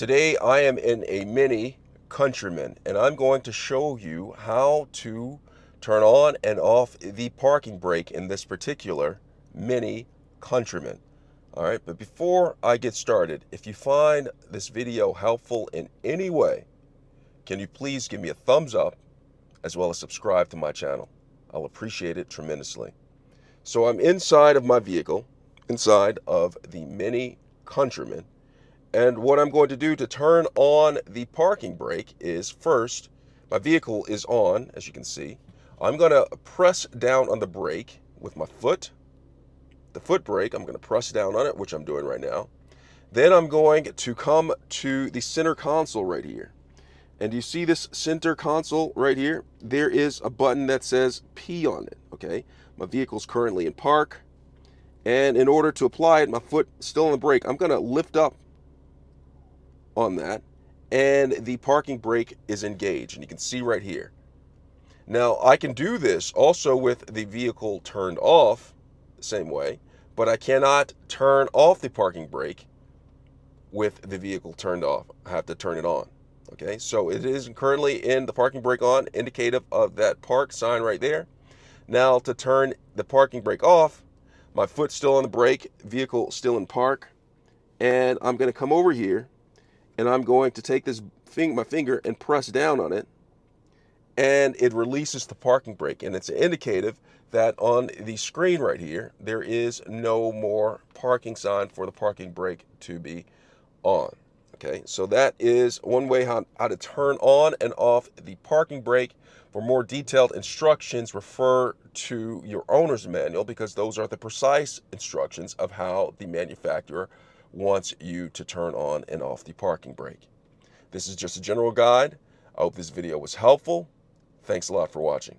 Today I am in a Mini Countryman and I'm going to show you how to turn on and off the parking brake in this particular Mini Countryman. All right, but before I get started, if you find this video helpful in any way, can you please give me a thumbs up as well as subscribe to my channel? I'll appreciate it tremendously. So I'm inside of my vehicle, inside of the Mini Countryman. And what I'm going to do to turn on the parking brake is first, my vehicle is on, as you can see. I'm going to press down on the brake with my foot. The foot brake, I'm going to press down on it, which I'm doing right now. Then I'm going to come to the center console right here. And you see this center console right here? There is a button that says P on it, okay? My vehicle's currently in park. And in order to apply it, my foot still on the brake, I'm going to lift up on that, and the parking brake is engaged, and you can see right here. Now I can do this also with the vehicle turned off the same way, but I cannot turn off the parking brake with the vehicle turned off. I have to turn it on. Okay, so it is currently in the parking brake on, indicative of that park sign right there. Now to turn the parking brake off, my foot's still on the brake, vehicle still in park, and I'm going to come over here and I'm going to take my finger and press down on it, and it releases the parking brake, and it's indicative that on the screen right here there is no more parking sign for the parking brake to be on. Okay, so that is one way how to turn on and off the parking brake. For more detailed instructions, refer to your owner's manual, because those are the precise instructions of how the manufacturer wants you to turn on and off the parking brake. This is just a general guide. I hope this video was helpful. Thanks a lot for watching.